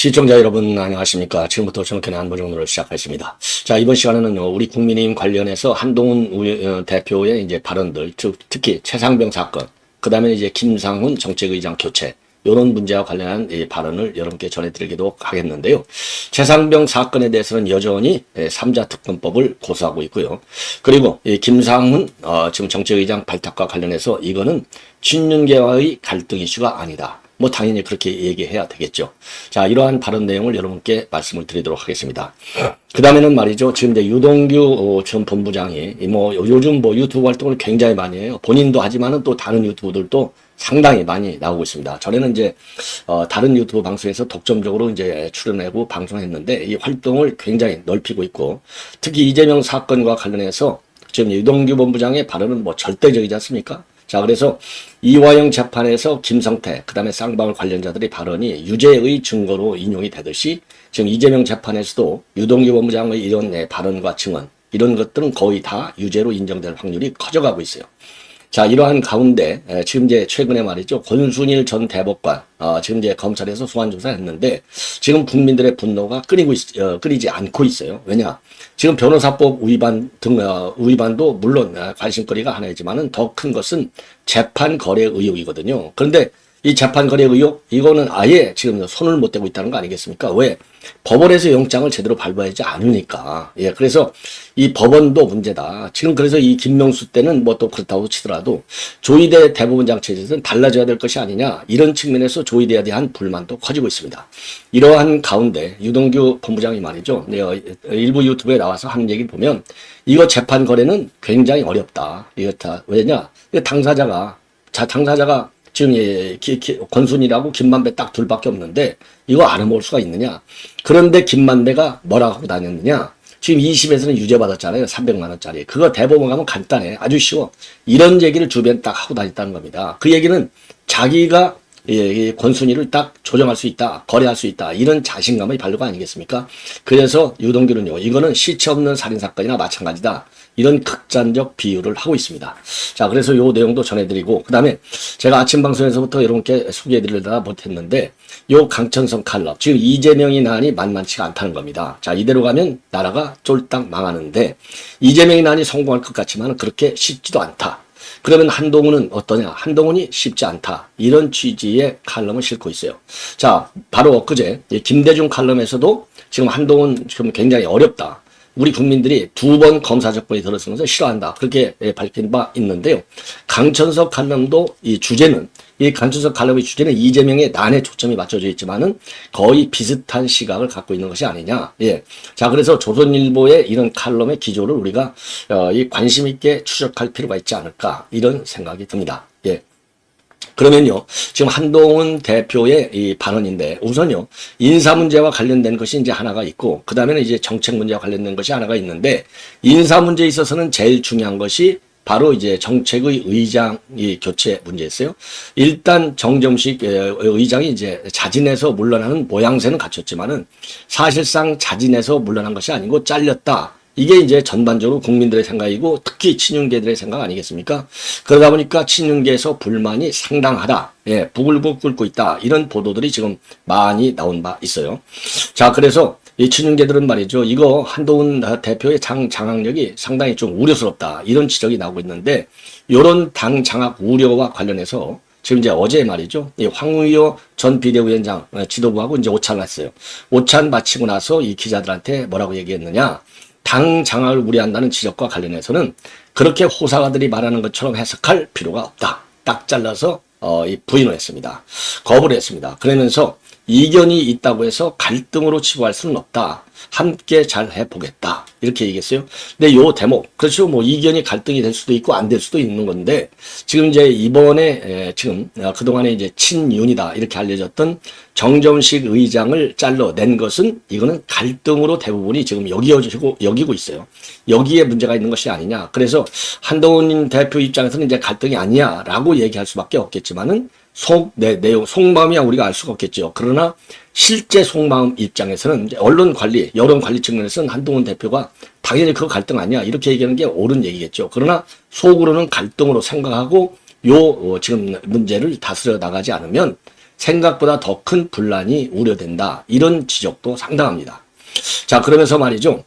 시청자 여러분 안녕하십니까. 지금부터 정확한 안보정론을 시작하겠습니다. 자, 이번 시간에는 우리 국민의힘 관련해서 한동훈 대표의 이제 발언들, 특히 최상병 사건, 그 다음에 이제 김상훈 정책의장 교체, 이런 문제와 관련한 이 발언을 여러분께 전해드리도록 하겠는데요. 최상병 사건에 대해서는 여전히 3자 특검법을 고수하고 있고요. 그리고 이 김상훈 지금 정책의장 발탁과 관련해서 이거는 친윤계와의 갈등 이슈가 아니다. 뭐 당연히 그렇게 얘기해야 되겠죠. 자, 이러한 발언 내용을 여러분께 말씀을 드리도록 하겠습니다. 그 다음에는 말이죠. 지금 이제 유동규 전 본부장이 뭐 요즘 뭐 유튜브 활동을 굉장히 많이 해요. 본인도 하지만은 또 다른 유튜브들도 상당히 많이 나오고 있습니다. 전에는 이제 다른 유튜브 방송에서 독점적으로 이제 출연하고 방송했는데 이 활동을 굉장히 넓히고 있고, 특히 이재명 사건과 관련해서 지금 유동규 본부장의 발언은 뭐 절대적이지 않습니까? 자, 그래서 이화영 재판에서 김성태, 그 다음에 쌍방울 관련자들의 발언이 유죄의 증거로 인용이 되듯이 지금 이재명 재판에서도 유동규 본부장의 이런 발언과 증언, 이런 것들은 거의 다 유죄로 인정될 확률이 커져가고 있어요. 자, 이러한 가운데 지금 이제 최근에 말이죠. 권순일 전 대법관 지금 이제 검찰에서 소환 조사했는데 지금 국민들의 분노가 끊이지 않고 있어요. 왜냐? 지금 변호사법 위반 등 위반도 물론 관심거리가 하나이지만은 더 큰 것은 재판 거래 의혹이거든요. 그런데 이 재판 거래 의혹, 이거는 아예 지금 손을 못 대고 있다는 거 아니겠습니까? 왜? 법원에서 영장을 제대로 발부하지 않으니까. 예, 그래서 이 법원도 문제다. 지금 그래서 이 김명수 때는 뭐 또 그렇다고 치더라도 조희대 대법원장 체제에서는 달라져야 될 것이 아니냐. 이런 측면에서 조희대에 대한 불만도 커지고 있습니다. 이러한 가운데 유동규 본부장이 말이죠. 일부 유튜브에 나와서 하는 얘기를 보면 이거 재판 거래는 굉장히 어렵다. 이렇다. 왜냐? 당사자가 지금 권순이라고 김만배 딱 둘밖에 없는데 이거 알아먹을 수가 있느냐. 그런데 김만배가 뭐라고 하고 다녔느냐. 지금 2심에서는 유죄 받았잖아요. 300만 원짜리. 그거 대법원 가면 간단해. 아주 쉬워. 이런 얘기를 주변에 딱 하고 다녔다는 겁니다. 그 얘기는 자기가 권순이를 딱 조정할 수 있다. 거래할 수 있다. 이런 자신감의 발로가 아니겠습니까? 그래서 유동규는요. 이거는 시체 없는 살인사건이나 마찬가지다. 이런 극단적 비유를 하고 있습니다. 자, 그래서 요 내용도 전해드리고, 그 다음에 제가 아침 방송에서부터 여러분께 소개해드리려다 못했는데, 요 강천성 칼럼, 지금 이재명이 난이 만만치가 않다는 겁니다. 자, 이대로 가면 나라가 쫄딱 망하는데, 이재명이 난이 성공할 것 같지만 그렇게 쉽지도 않다. 그러면 한동훈은 어떠냐? 한동훈이 쉽지 않다. 이런 취지의 칼럼을 싣고 있어요. 자, 바로 엊그제 김대중 칼럼에서도 지금 한동훈 지금 굉장히 어렵다. 우리 국민들이 2번 검사 조건이 들어서는 것을 싫어한다. 그렇게 밝힌 바 있는데요. 강천석 칼럼도 이 강천석 칼럼의 주제는 이재명의 난에 초점이 맞춰져 있지만은 거의 비슷한 시각을 갖고 있는 것이 아니냐. 예. 자, 그래서 조선일보의 이런 칼럼의 기조를 우리가 이 관심 있게 추적할 필요가 있지 않을까. 이런 생각이 듭니다. 예. 그러면요, 지금 한동훈 대표의 이 발언인데, 우선요, 인사 문제와 관련된 것이 이제 하나가 있고, 그 다음에는 이제 정책 문제와 관련된 것이 하나가 있는데, 인사 문제에 있어서는 제일 중요한 것이 바로 이제 정책의 의장이 교체 문제였어요. 일단 정점식 의장이 이제 자진해서 물러나는 모양새는 갖췄지만은, 사실상 자진해서 물러난 것이 아니고 잘렸다. 이게 이제 전반적으로 국민들의 생각이고 특히 친윤계들의 생각 아니겠습니까? 그러다 보니까 친윤계에서 불만이 상당하다. 예, 부글부글 끓고 있다. 이런 보도들이 지금 많이 나온 바 있어요. 자, 그래서 이 친윤계들은 말이죠. 이거 한동훈 대표의 장악력이 상당히 좀 우려스럽다. 이런 지적이 나오고 있는데 이런 당 장악 우려와 관련해서 지금 이제 어제 말이죠. 이 황의조 전 비대위원장 지도부하고 이제 오찬을 했어요. 오찬 마치고 나서 이 기자들한테 뭐라고 얘기했느냐. 당 장악을 우려한다는 지적과 관련해서는 그렇게 호사가들이 말하는 것처럼 해석할 필요가 없다. 딱 잘라서 부인을 했습니다. 거부를 했습니다. 그러면서 이견이 있다고 해서 갈등으로 치부할 수는 없다. 함께 잘 해보겠다. 이렇게 얘기했어요. 근데 요 대목, 그렇죠. 뭐 이견이 갈등이 될 수도 있고 안 될 수도 있는 건데, 지금 이제 이번에, 지금 그동안에 이제 친윤이다. 이렇게 알려졌던 정점식 의장을 잘라낸 것은 이거는 갈등으로 대부분이 지금 여기고 있어요. 여기에 문제가 있는 것이 아니냐. 그래서 한동훈 대표 입장에서는 이제 갈등이 아니야. 라고 얘기할 수밖에 없겠지만은, 내용, 속마음이야 우리가 알 수가 없겠죠. 그러나 실제 속마음 입장에서는 언론 관리, 여론 관리 측면에서는 한동훈 대표가 당연히 그거 갈등 아니야. 이렇게 얘기하는 게 옳은 얘기겠죠. 그러나 속으로는 갈등으로 생각하고 지금 문제를 다스려 나가지 않으면 생각보다 더 큰 분란이 우려된다. 이런 지적도 상당합니다. 자, 그러면서 말이죠.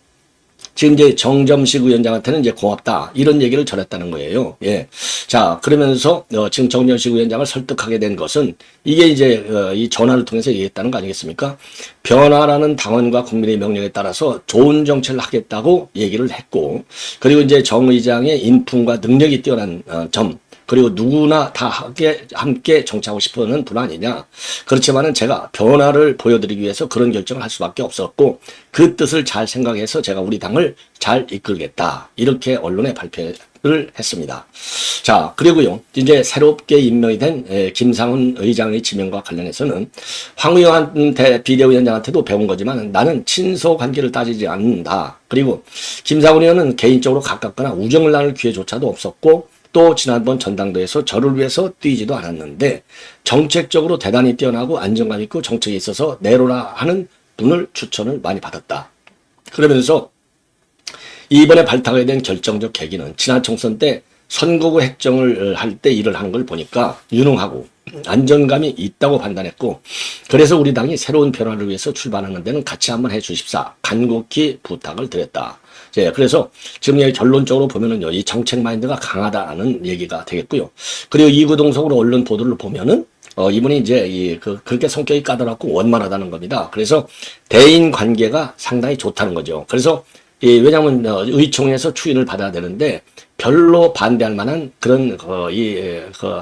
지금 이제 정점식 위원장한테는 이제 고맙다. 이런 얘기를 전했다는 거예요. 예. 자, 그러면서, 지금 정점식 위원장을 설득하게 된 것은 이게 이제, 이 전화를 통해서 얘기했다는 거 아니겠습니까? 변화라는 당원과 국민의 명령에 따라서 좋은 정책을 하겠다고 얘기를 했고, 그리고 이제 정 의장의 인품과 능력이 뛰어난 점, 그리고 누구나 다 함께 정치하고 싶어하는 분 아니냐. 그렇지만은 제가 변화를 보여드리기 위해서 그런 결정을 할 수밖에 없었고 그 뜻을 잘 생각해서 제가 우리 당을 잘 이끌겠다. 이렇게 언론에 발표를 했습니다. 자, 그리고요. 이제 새롭게 임명이 된 김상훈 의장의 지명과 관련해서는 황의안 비대위원장한테도 배운 거지만 나는 친소 관계를 따지지 않는다. 그리고 김상훈 의원은 개인적으로 가깝거나 우정을 나눌 기회조차도 없었고 또 지난번 전당대회에서 저를 위해서 뛰지도 않았는데 정책적으로 대단히 뛰어나고 안정감 있고 정책에 있어서 내로라 하는 분을 추천을 많이 받았다. 그러면서 이번에 발탁하게 된 결정적 계기는 지난 총선 때 선거구 획정을 할 때 일을 하는 걸 보니까 유능하고 안정감이 있다고 판단했고 그래서 우리 당이 새로운 변화를 위해서 출발하는 데는 같이 한번 해 주십사 간곡히 부탁을 드렸다. 그래서 지금 결론적으로 보면은요, 이 정책 마인드가 강하다는 얘기가 되겠고요. 그리고 이구동성으로 언론 보도를 보면은, 이분이 이제, 그렇게 성격이 까다롭고 원만하다는 겁니다. 그래서 대인 관계가 상당히 좋다는 거죠. 그래서, 왜냐하면, 의총에서 추인을 받아야 되는데, 별로 반대할 만한 그런,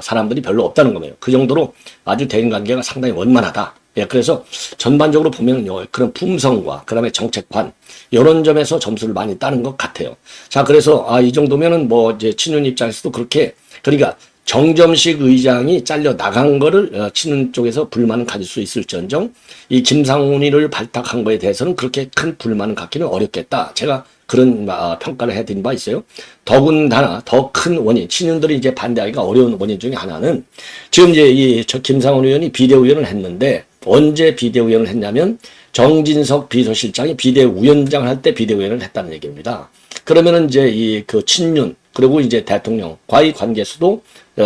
사람들이 별로 없다는 거예요. 그 정도로 아주 대인 관계가 상당히 원만하다. 예, 그래서 전반적으로 보면요, 그런 품성과 그 다음에 정책관, 이런 점에서 점수를 많이 따는 것 같아요. 자, 그래서, 이 정도면은 뭐, 이제 친윤 입장에서도 그렇게, 그러니까 정점식 의장이 잘려 나간 거를 친윤 쪽에서 불만을 가질 수 있을지언정, 이 김상훈이를 발탁한 거에 대해서는 그렇게 큰 불만을 갖기는 어렵겠다. 제가 그런 평가를 해드린 바 있어요. 더군다나 더 큰 원인, 친윤들이 이제 반대하기가 어려운 원인 중에 하나는 지금 이제 저 김상훈 의원이 비대위원을 했는데 언제 비대위원을 했냐면 정진석 비서실장이 비대위원장을 할 때 비대위원을 했다는 얘기입니다. 그러면은 이제 그 친윤 그리고 이제 대통령과의 관계에서도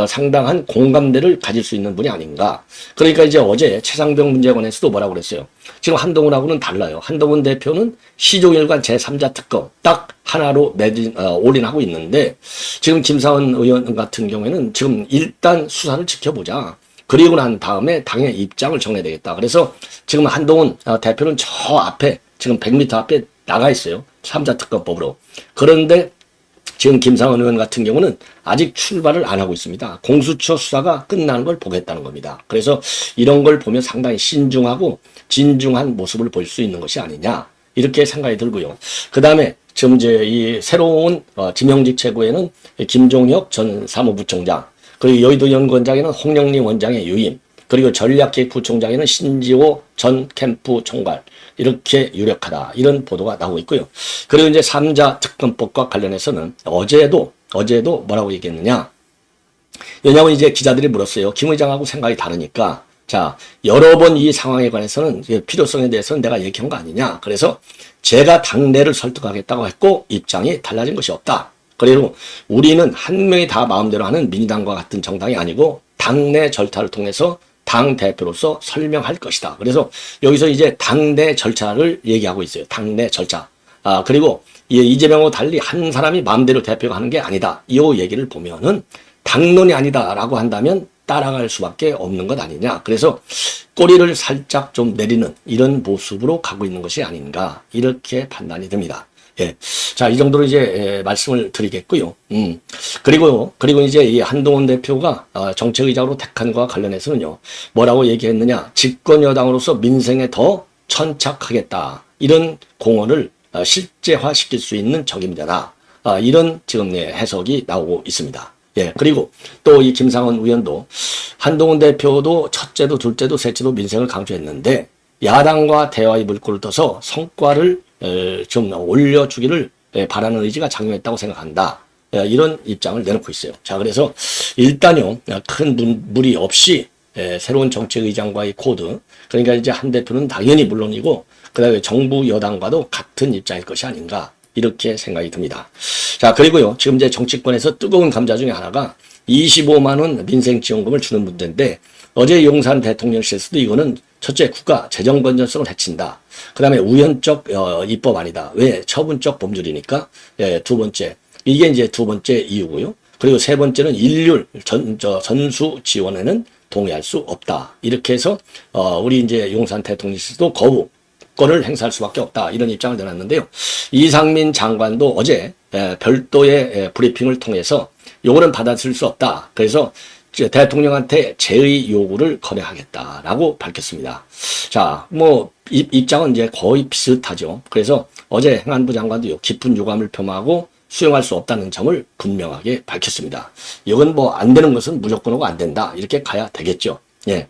상당한 공감대를 가질 수 있는 분이 아닌가. 그러니까 이제 어제 최상병 문제관에서도 뭐라고 그랬어요. 지금 한동훈하고는 달라요. 한동훈 대표는 시종일관 제3자 특검 딱 하나로 올인하고 있는데 지금 김상훈 의원 같은 경우에는 지금 일단 수사를 지켜보자. 그리고 난 다음에 당의 입장을 정해야 되겠다. 그래서 지금 한동훈 대표는 저 앞에 지금 100m 앞에 나가 있어요. 3자 특검법으로. 그런데 지금 김상훈 의원 같은 경우는 아직 출발을 안 하고 있습니다. 공수처 수사가 끝나는 걸 보겠다는 겁니다. 그래서 이런 걸 보면 상당히 신중하고 진중한 모습을 볼 수 있는 것이 아니냐 이렇게 생각이 들고요. 그 다음에 지금 이제 이 새로운 지명직 최고에는 김종혁 전 사무부총장 그리고 여의도 연구원장에는 홍영리 원장의 유임 그리고 전략기획부총장에는 신지호 전 캠프 총괄 이렇게 유력하다. 이런 보도가 나오고 있고요. 그리고 이제 3자 특검법과 관련해서는 어제도 뭐라고 얘기했느냐. 왜냐하면 이제 기자들이 물었어요. 김 의장하고 생각이 다르니까. 자, 여러 번 이 상황에 관해서는 필요성에 대해서는 내가 얘기한 거 아니냐. 그래서 제가 당내를 설득하겠다고 했고 입장이 달라진 것이 없다. 그리고 우리는 한 명이 다 마음대로 하는 민주당과 같은 정당이 아니고 당내 절차를 통해서 당 대표로서 설명할 것이다. 그래서 여기서 이제 당내 절차를 얘기하고 있어요. 당내 절차. 그리고 이재명하고 달리 한 사람이 마음대로 대표가 하는 게 아니다. 이 얘기를 보면은 당론이 아니다라고 한다면 따라갈 수밖에 없는 것 아니냐. 그래서 꼬리를 살짝 좀 내리는 이런 모습으로 가고 있는 것이 아닌가. 이렇게 판단이 됩니다. 예. 자, 이 정도로 이제 말씀을 드리겠고요. 그리고 이제 이 한동훈 대표가 정책의장으로 택한 것과 관련해서는요. 뭐라고 얘기했느냐. 집권 여당으로서 민생에 더 천착하겠다. 이런 공언을 실제화시킬 수 있는 적임자다. 이런 지금 해석이 나오고 있습니다. 예. 그리고 또 이 김상훈 의원도 한동훈 대표도 첫째도 둘째도 셋째도 민생을 강조했는데 야당과 대화의 물꼬를 떠서 성과를 좀 올려주기를 바라는 의지가 작용했다고 생각한다. 이런 입장을 내놓고 있어요. 자, 그래서 일단요, 큰 무리 없이 새로운 정책의장과의 코드, 그러니까 이제 한 대표는 당연히 물론이고, 그 다음에 정부 여당과도 같은 입장일 것이 아닌가, 이렇게 생각이 듭니다. 자, 그리고요, 지금 이제 정치권에서 뜨거운 감자 중에 하나가 25만 원 민생지원금을 주는 문제인데, 어제 용산 대통령실에서도 이거는 첫째 국가 재정 건전성을 해친다. 그 다음에 우연적 입법 아니다. 왜? 처분적 범죄이니까. 예, 두 번째. 이게 이제 두 번째 이유고요. 그리고 세 번째는 인륜 전수 지원에는 동의할 수 없다. 이렇게 해서 우리 이제 용산 대통령실도 거부권을 행사할 수밖에 없다. 이런 입장을 내놨는데요. 이상민 장관도 어제 별도의 브리핑을 통해서 요거는 받아들일 수 없다. 그래서 대통령한테 제의 요구를 거래하겠다라고 밝혔습니다. 자, 뭐 입장은 이제 거의 비슷하죠. 그래서 어제 행안부 장관도 깊은 유감을 표명하고 수용할 수 없다는 점을 분명하게 밝혔습니다. 이건 뭐 안 되는 것은 무조건 하고 안 된다. 이렇게 가야 되겠죠. 예.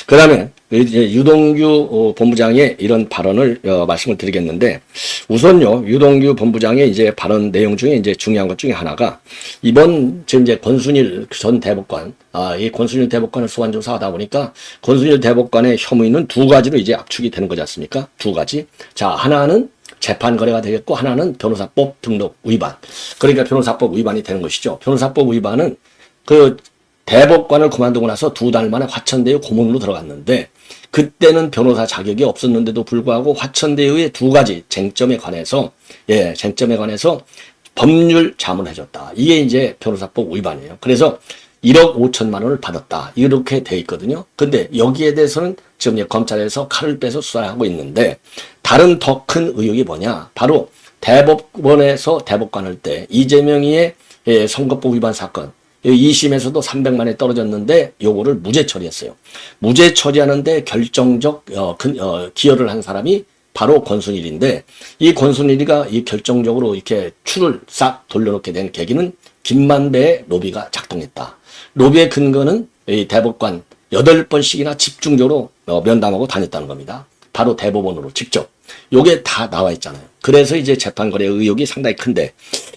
그 다음에 유동규 본부장의 이런 발언을 말씀을 드리겠는데, 우선요, 유동규 본부장의 이제 발언 내용 중에 이제 중요한 것 중에 하나가, 이번 지금 이제 권순일 전 대법관, 이 권순일 대법관을 소환 조사하다 보니까 권순일 대법관의 혐의는 두 가지로 이제 압축이 되는 거지 않습니까? 두 가지. 자, 하나는 재판 거래가 되겠고, 하나는 변호사법 등록 위반. 그러니까 변호사법 위반이 되는 것이죠. 변호사법 위반은 그 대법관을 그만두고 나서 2달 만에 화천대유 고문으로 들어갔는데, 그때는 변호사 자격이 없었는데도 불구하고 화천대유의 두 가지 쟁점에 관해서 법률 자문을 해줬다. 이게 이제 변호사법 위반이에요. 그래서 1억 5천만 원을 받았다. 이렇게 돼 있거든요. 근데 여기에 대해서는 지금 이제 검찰에서 칼을 빼서 수사를 하고 있는데, 다른 더 큰 의혹이 뭐냐? 바로 대법원에서 대법관할 때 이재명이의 선거법 위반 사건, 2심에서도 300만 원에 떨어졌는데 요거를 무죄 처리했어요. 무죄 처리하는데 결정적 기여를 한 사람이 바로 권순일인데, 이 권순일이가 이 결정적으로 이렇게 추를 싹 돌려놓게 된 계기는 김만배의 로비가 작동했다. 로비의 근거는 이 대법관 8번씩이나 집중적으로 면담하고 다녔다는 겁니다. 바로 대법원으로 직접. 요게 다 나와 있잖아요. 그래서 이제 재판거래 의혹이 상당히 큰데,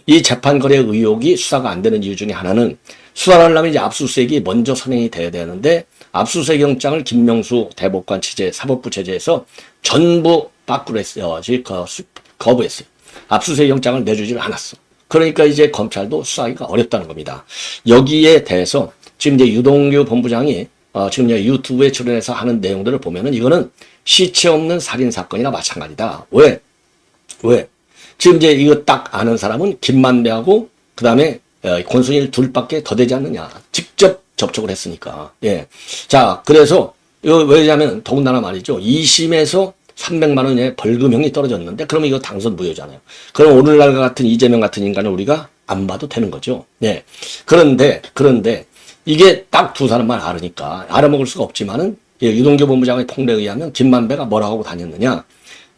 이 재판거래 의혹이 수사가 안 되는 이유 중에 하나는, 수사를 하려면 이제 압수수색이 먼저 선행이 돼야 되는데, 압수수색 영장을 김명수 대법관 체제, 사법부 체제에서 전부 밖으로 했어요. 거부했어요. 압수수색 영장을 내주지를 않았어. 그러니까 이제 검찰도 수사하기가 어렵다는 겁니다. 여기에 대해서 지금 이제 유동규 본부장이 지금 이제 유튜브에 출연해서 하는 내용들을 보면은 이거는 시체 없는 살인사건이나 마찬가지다. 왜? 지금 이제 이거 딱 아는 사람은 김만배하고 그 다음에 권순일 둘밖에 더 되지 않느냐. 직접 접촉을 했으니까. 예. 자, 그래서 이거 왜냐면 더군다나 말이죠. 2심에서 300만 원의 벌금형이 떨어졌는데, 그러면 이거 당선 무효잖아요. 그럼 오늘날과 같은 이재명 같은 인간을 우리가 안 봐도 되는 거죠. 예. 그런데 이게 딱 두 사람만 알으니까 알아먹을 수가 없지만은, 유동규 본부장의 통례에 의하면 김만배가 뭐라고 하고 다녔느냐.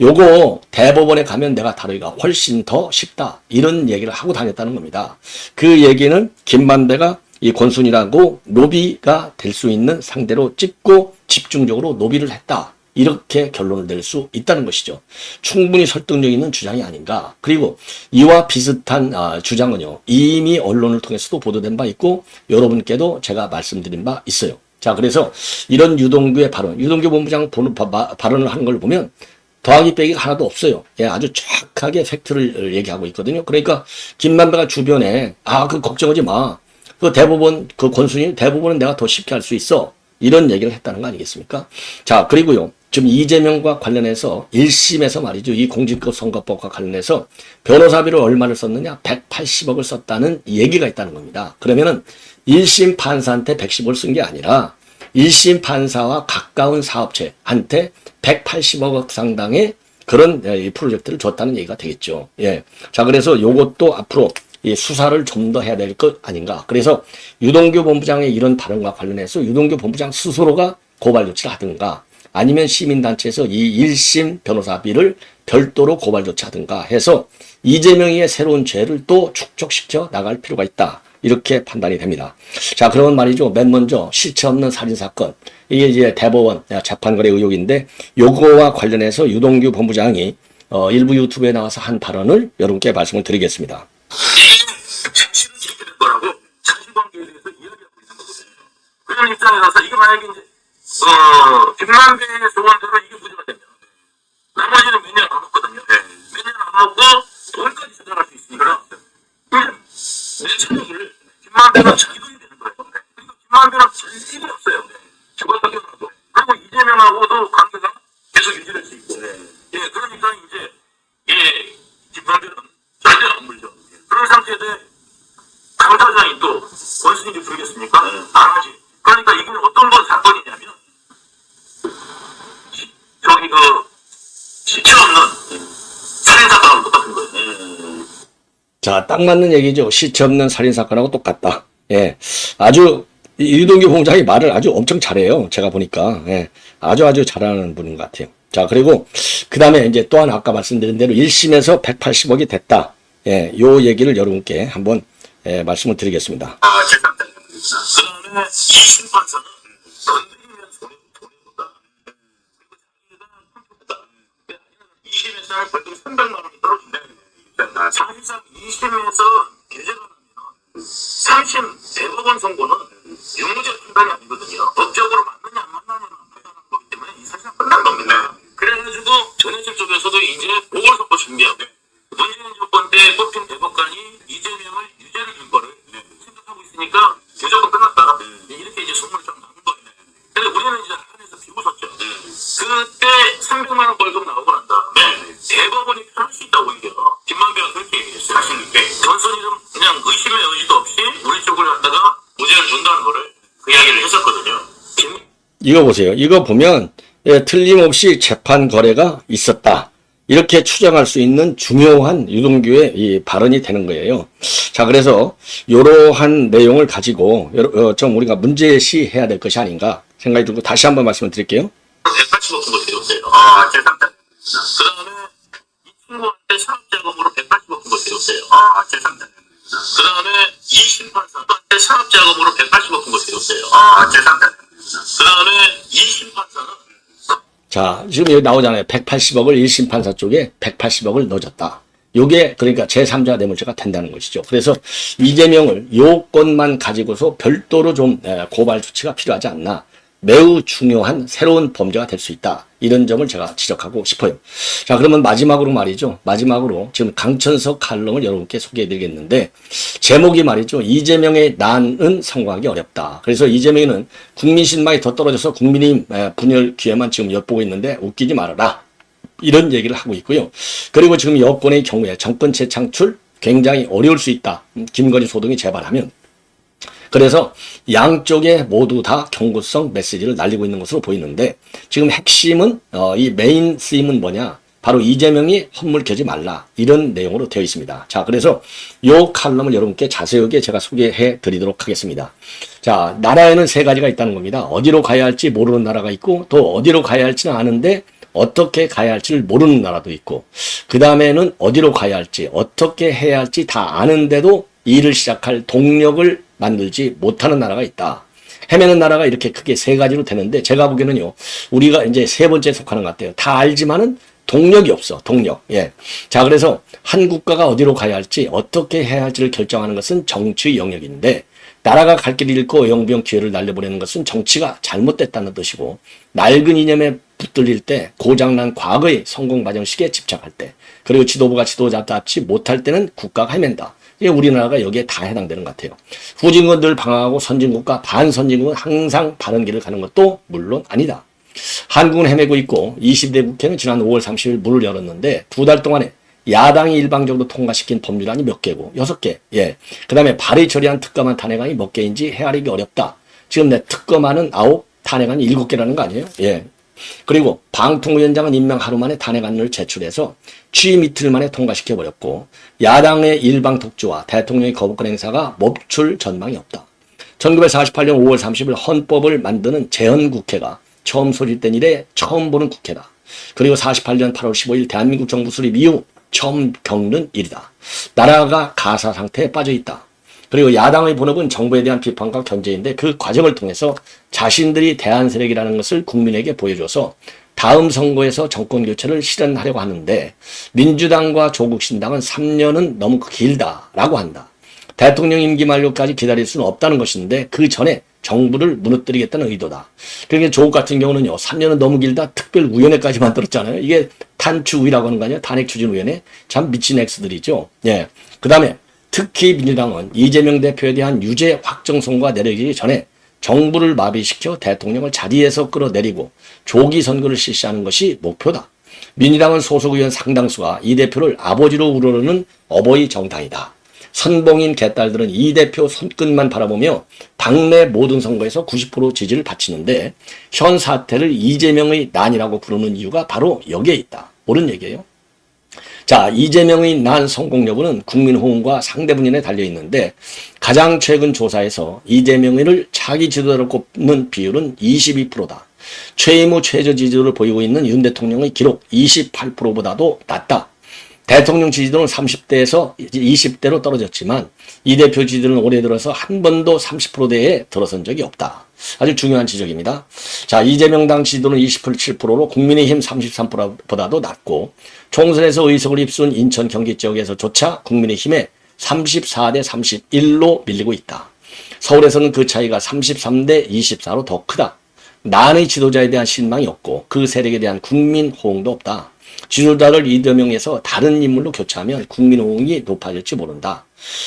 요거 대법원에 가면 내가 다루기가 훨씬 더 쉽다. 이런 얘기를 하고 다녔다는 겁니다. 그 얘기는 김만배가 이 권순일하고 노비가 될 수 있는 상대로 찍고 집중적으로 노비를 했다. 이렇게 결론을 낼 수 있다는 것이죠. 충분히 설득력 있는 주장이 아닌가. 그리고 이와 비슷한 주장은요, 이미 언론을 통해서도 보도된 바 있고 여러분께도 제가 말씀드린 바 있어요. 자, 그래서 이런 유동규의 발언, 유동규 본부장 발언을 하는 걸 보면 더하기 빼기가 하나도 없어요. 예, 아주 정확하게 팩트를 얘기하고 있거든요. 그러니까 김만배가 주변에 그 걱정하지 마. 그 대법원, 그 권순일 대법원은 내가 더 쉽게 할 수 있어. 이런 얘기를 했다는 거 아니겠습니까? 자, 그리고요. 지금 이재명과 관련해서 1심에서 말이죠. 이 공직법 선거법과 관련해서 변호사비를 얼마를 썼느냐? 180억을 썼다는 얘기가 있다는 겁니다. 그러면은 1심 판사한테 110억을 쓴 게 아니라 1심 판사와 가까운 사업체한테 180억 상당의 그런 프로젝트를 줬다는 얘기가 되겠죠. 예. 자, 그래서 요것도 앞으로 이 수사를 좀 더 해야 될 것 아닌가. 그래서 유동규 본부장의 이런 발언과 관련해서 유동규 본부장 스스로가 고발 조치를 하든가, 아니면 시민단체에서 이 1심 변호사비를 별도로 고발 조치하든가 해서 이재명의 새로운 죄를 또 축적시켜 나갈 필요가 있다. 이렇게 판단이 됩니다. 자, 그러면 말이죠. 맨 먼저 실체 없는 살인사건. 이게 이제 대법원 재판거래 의혹인데, 요거와 관련해서 유동규 본부장이 일부 유튜브에 나와서 한 발언을 여러분께 말씀을 드리겠습니다. 자신은 이렇게 된 거라고 자신관계에 대해서 이야기하고 있는 거거든요. 그런 입장에서 이게 만약에 이제 김만배의 조언대로 이게 문제가 되면 나머지는 몇 년 안 먹거든요. 몇 년 안 먹고 돈까지 조달할 수 있으니까 내 책임을 김만배가 자기 돈이 되는 거예요. 그리고 김만배는 잘 일이 없어요. 죽었다 자, 딱 맞는 얘기죠. 시체 없는 살인사건하고 똑같다. 예. 아주, 유동규 본부장이 말을 아주 엄청 잘해요. 제가 보니까. 예. 아주 잘하는 분인 것 같아요. 자, 그리고, 그 다음에 이제 또 하나 아까 말씀드린 대로 1심에서 180억이 됐다. 예. 요 얘기를 여러분께 한번, 예, 말씀을 드리겠습니다. 제3자. 그 다음에 2심 판사는 건드리면 손해보다. 그리고 자기가 컴퓨터다. 2심에서 벌금 300만 원이 떨어진다. 사실상 2심에서 개정을 하면 3심 대법원 선고는 유무죄 판단이 아니거든요. 법적으로 맞느냐 안 맞느냐는 판단하는 거기 때문에 이 사실상 끝난 겁니다. 그래가지고 전현실 쪽에서도 이제 보궐선거 준비하고 문재인 정권 때 뽑힌 대법관이 이재명을 유죄를 준 거를 생각하고 있으니까 무조건 끝났다. 이렇게 이제 소문을 좀 나는 거예요. 근데 우리는 이제 한에서 비웃었죠. 그때 300만 원 벌금 나오고 난 다음에 대법원이 편할 수 있다 오히려 김만배가 그렇게 얘기했어요. 자신 있게 전선이 좀 그냥 의심의 여지도 없이 우리 쪽으로 갔다가 무죄를 준다는 거를 그 이야기를 했었거든요. 이거 보세요. 이거 보면, 예, 틀림없이 재판 거래가 있었다. 이렇게 추정할 수 있는 중요한 유동규의 이 발언이 되는 거예요. 자, 그래서 이러한 내용을 가지고 좀 우리가 문제시해야 될 것이 아닌가 생각이 들고 다시 한번 말씀을 드릴게요. 180억 정도 되었어요. 제3자. 그 다음에 이 친구한테 산업자금으로 180억 정도 되었어요. 제3자. 그 다음에 2심 판사한테 산업자금으로 180억 정도 되었어요. 제3자. 그 다음에 2심 판사는 자, 지금 여기 나오잖아요. 180억을 1심 판사 쪽에 180억을 넣어줬다. 요게 그러니까 제3자 뇌물죄가 된다는 것이죠. 그래서 이재명을 요건만 가지고서 별도로 좀 고발 조치가 필요하지 않나. 매우 중요한 새로운 범죄가 될 수 있다. 이런 점을 제가 지적하고 싶어요. 자, 그러면 마지막으로 말이죠. 마지막으로 지금 강천석 칼럼을 여러분께 소개해 드리겠는데, 제목이 말이죠. 이재명의 난은 성공하기 어렵다. 그래서 이재명은 국민 신망이 더 떨어져서 국민의힘 분열 기회만 지금 엿보고 있는데 웃기지 말아라. 이런 얘기를 하고 있고요. 그리고 지금 여권의 경우에 정권 재창출 굉장히 어려울 수 있다. 김건희 소동이 재발하면. 그래서 양쪽에 모두 다 경고성 메시지를 날리고 있는 것으로 보이는데 지금 핵심은 이 메인 쓰임은 뭐냐? 바로 이재명이 헛물 켜지 말라. 이런 내용으로 되어 있습니다. 자, 그래서 요 칼럼을 여러분께 자세하게 제가 소개해 드리도록 하겠습니다. 자, 나라에는 세 가지가 있다는 겁니다. 어디로 가야 할지 모르는 나라가 있고 또 어디로 가야 할지는 아는데 어떻게 가야 할지를 모르는 나라도 있고 그 다음에는 어디로 가야 할지 어떻게 해야 할지 다 아는데도 일을 시작할 동력을 만들지 못하는 나라가 있다. 헤매는 나라가 이렇게 크게 세 가지로 되는데 제가 보기에는요. 우리가 이제 세 번째 속하는 것 같아요. 다 알지만은 동력이 없어. 동력. 예. 자, 그래서 한 국가가 어디로 가야 할지 어떻게 해야 할지를 결정하는 것은 정치 영역인데 나라가 갈 길을 잃고 영병 기회를 날려보내는 것은 정치가 잘못됐다는 뜻이고 낡은 이념에 붙들릴 때 고장난 과거의 성공 과정식에 집착할 때 그리고 지도부가 지도자답지 못할 때는 국가가 헤맨다. 우리나라가 여기에 다 해당되는 것 같아요. 후진국은 늘 방황하고 선진국과 반선진국은 항상 바른 길을 가는 것도 물론 아니다. 한국은 헤매고 있고 20대 국회는 지난 5월 30일 문을 열었는데 2달 동안에 야당이 일방적으로 통과시킨 법률안이 몇 개고 6개. 예. 그 다음에 발의 처리한 특검안 탄핵안이 몇 개인지 헤아리기 어렵다. 지금 내 특검안은 9, 탄핵안이 7개라는 거 아니에요? 예. 그리고 방통위원장은 임명 하루 만에 탄핵안을 제출해서 취임 이틀 만에 통과시켜버렸고 야당의 일방 독주와 대통령의 거부권 행사가 멈출 전망이 없다. 1948년 5월 30일 헌법을 만드는 재헌국회가 처음 소집된 이래 처음 보는 국회다. 그리고 48년 8월 15일 대한민국 정부 수립 이후 처음 겪는 일이다. 나라가 가사 상태에 빠져 있다. 그리고 야당의 본업은 정부에 대한 비판과 견제인데 그 과정을 통해서 자신들이 대안 세력이라는 것을 국민에게 보여줘서 다음 선거에서 정권 교체를 실현하려고 하는데 민주당과 조국신당은 3년은 너무 길다라고 한다. 대통령 임기 만료까지 기다릴 수는 없다는 것인데 그 전에 정부를 무너뜨리겠다는 의도다. 그러니까 조국 같은 경우는요. 3년은 너무 길다. 특별위원회까지 만들었잖아요. 이게 탄추위라고 하는 거 아니에요. 탄핵추진위원회. 참 미친 엑스들이죠. 예. 그 다음에 특히 민주당은 이재명 대표에 대한 유죄 확정 선고가 내려지기 전에 정부를 마비시켜 대통령을 자리에서 끌어내리고 조기 선거를 실시하는 것이 목표다. 민주당은 소속 의원 상당수가 이 대표를 아버지로 우러르는 어버이 정당이다. 선봉인 개딸들은 이 대표 손끝만 바라보며 당내 모든 선거에서 90% 지지를 바치는데 현 사태를 이재명의 난이라고 부르는 이유가 바로 여기에 있다. 옳은 얘기예요. 자, 이재명의 난 성공 여부는 국민 호응과 상대 분열에 달려 있는데 가장 최근 조사에서 이재명을 차기 지도자로 꼽는 비율은 22%다. 최임 후 최저 지지도를 보이고 있는 윤 대통령의 기록 28%보다도 낮다. 대통령 지지도는 30대에서 20대로 떨어졌지만 이 대표 지지도는 올해 들어서 한 번도 30%대에 들어선 적이 없다. 아주 중요한 지적입니다. 자, 이재명 당 지지도는 27%로 국민의힘 33%보다도 낮고 총선에서 의석을 휩쓴 인천 경기 지역에서조차 국민의힘에 34대 31로 밀리고 있다. 서울에서는 그 차이가 33대 24로 더 크다. 난의 지도자에 대한 신망이 없고 그 세력에 대한 국민 호응도 없다. 지도자를 이재명에서 다른 인물로 교체하면 국민 호응이 높아질지 모른다.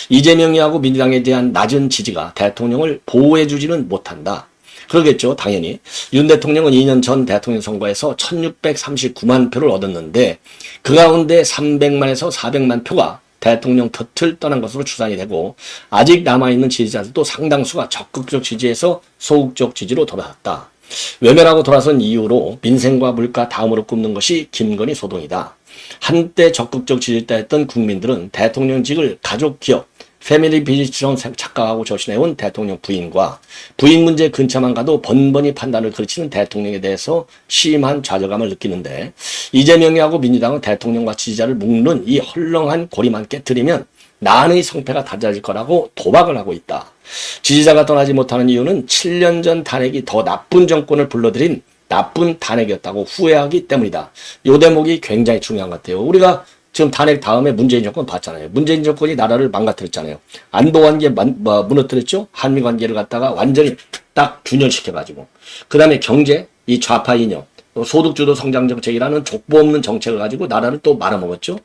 이재명이하고 민주당에 대한 낮은 지지가 대통령을 보호해주지는 못한다. 그러겠죠. 당연히. 윤 대통령은 2년 전 대통령 선거에서 1639만 표를 얻었는데 그 가운데 300만에서 400만 표가 대통령 곁을 떠난 것으로 추산이 되고 아직 남아있는 지지자들도 상당수가 적극적 지지에서 소극적 지지로 돌아왔다. 외면하고 돌아선 이유로 민생과 물가 다음으로 꼽는 것이 김건희 소동이다. 한때 적극적 지지자였던 국민들은 대통령직을 가족 기업, 패밀리 비즈니스처럼 착각하고 조신해온 대통령 부인과 부인 문제 근처만 가도 번번이 판단을 그르치는 대통령에 대해서 심한 좌절감을 느끼는데 이재명이하고 민주당은 대통령과 지지자를 묶는 이 헐렁한 고리만 깨뜨리면 난의 성패가 달라질 거라고 도박을 하고 있다. 지지자가 떠나지 못하는 이유는 7년 전 탄핵이 더 나쁜 정권을 불러들인 나쁜 탄핵이었다고 후회하기 때문이다. 이 대목이 굉장히 중요한 것 같아요. 우리가 지금 탄핵 다음에 문재인 정권 봤잖아요. 문재인 정권이 나라를 망가뜨렸잖아요. 안보 관계 무너뜨렸죠. 한미 관계를 갖다가 완전히 딱 균열시켜가지고 그 다음에 경제, 이 좌파 이념, 소득주도 성장 정책이라는 족보 없는 정책을 가지고 나라를 또 말아먹었죠.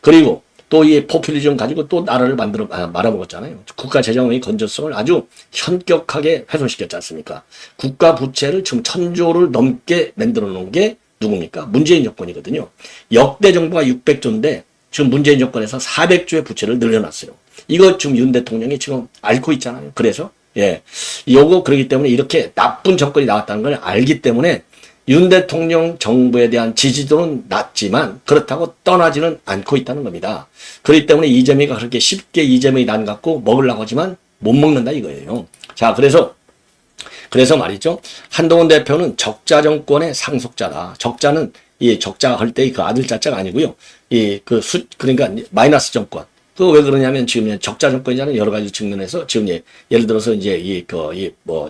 그리고 또 이 포퓰리즘 가지고 또 나라를 말아먹었잖아요. 국가 재정의 건전성을 아주 현격하게 훼손시켰지 않습니까? 국가 부채를 지금 1000조를 넘게 만들어 놓은 게 누굽니까? 문재인 정권이거든요. 역대 정부가 600조인데 지금 문재인 정권에서 400조의 부채를 늘려놨어요. 이거 지금 윤 대통령이 지금 앓고 있잖아요. 그래서 요거 그러기 때문에 이렇게 나쁜 정권이 나왔다는 걸 알기 때문에 윤 대통령 정부에 대한 지지도는 낮지만 그렇다고 떠나지는 않고 있다는 겁니다. 그렇기 때문에 이재명이가 그렇게 쉽게 이재명이 난 갖고 먹으려고 하지만 못 먹는다 이거예요. 자, 그래서 말이죠. 한동훈 대표는 적자 정권의 상속자다. 적자는 이 적자 할 때 그 아들 자자가 아니고요. 그러니까 마이너스 정권. 그 왜 그러냐면 지금 적자 정권이라는 여러 가지 측면에서 지금 예를 들어서 이제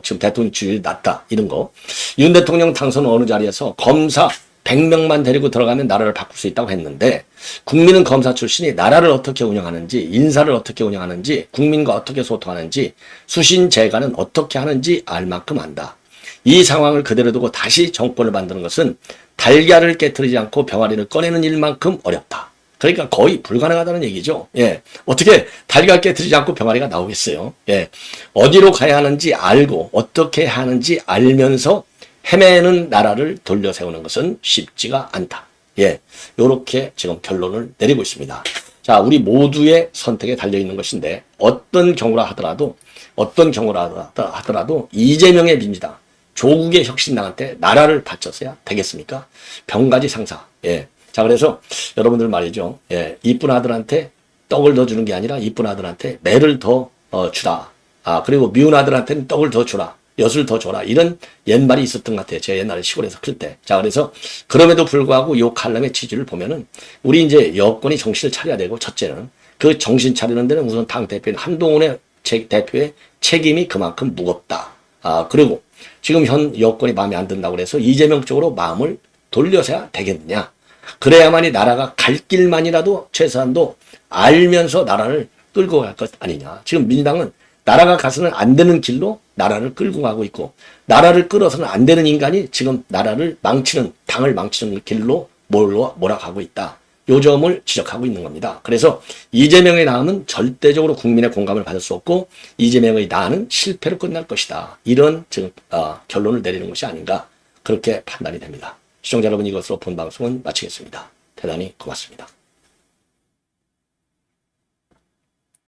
지금 대통령 지지율이 낮다 이런 거. 윤 대통령 당선은 어느 자리에서 검사 100명만 데리고 들어가면 나라를 바꿀 수 있다고 했는데 국민은 검사 출신이 나라를 어떻게 운영하는지 인사를 어떻게 운영하는지 국민과 어떻게 소통하는지 수신 재관은 어떻게 하는지 알 만큼 안다. 이 상황을 그대로 두고 다시 정권을 만드는 것은 달걀을 깨트리지 않고 병아리를 꺼내는 일만큼 어렵다. 그러니까 거의 불가능하다는 얘기죠. 어떻게 달걀 깨트리지 않고 병아리가 나오겠어요. 어디로 가야 하는지 알고 어떻게 해야 하는지 알면서 헤매는 나라를 돌려 세우는 것은 쉽지가 않다. 요렇게 지금 결론을 내리고 있습니다. 자, 우리 모두의 선택에 달려있는 것인데 어떤 경우라 하더라도 이재명의 민주당, 조국의 혁신당한테 나라를 바쳐서야 되겠습니까? 병가지 상사. 자, 그래서 여러분들 말이죠. 이쁜 아들한테 떡을 더 주는 게 아니라 이쁜 아들한테 매를 더 주라. 그리고 미운 아들한테는 떡을 더 주라. 엿을 더 줘라. 이런 옛말이 있었던 것 같아요. 제가 옛날에 시골에서 클 때. 자, 그래서 그럼에도 불구하고 요 칼럼의 취지를 보면은 우리 이제 여권이 정신을 차려야 되고 첫째는 그 정신 차리는 데는 우선 당 대표인 한동훈의 대표의 책임이 그만큼 무겁다. 그리고 지금 현 여권이 마음에 안 든다고 그래서 이재명 쪽으로 마음을 돌려서야 되겠느냐. 그래야만이 나라가 갈 길만이라도 최소한도 알면서 나라를 끌고 갈 것 아니냐. 지금 민주당은 나라가 가서는 안 되는 길로 나라를 끌고 가고 있고 나라를 끌어서는 안 되는 인간이 지금 나라를 망치는 당을 망치는 길로 몰아가고 있다. 요 점을 지적하고 있는 겁니다. 그래서 이재명의 나음은 절대적으로 국민의 공감을 받을 수 없고 이재명의 나는 실패로 끝날 것이다. 이런 지금 결론을 내리는 것이 아닌가 그렇게 판단이 됩니다. 시청자 여러분 이것으로 본 방송은 마치겠습니다. 대단히 고맙습니다.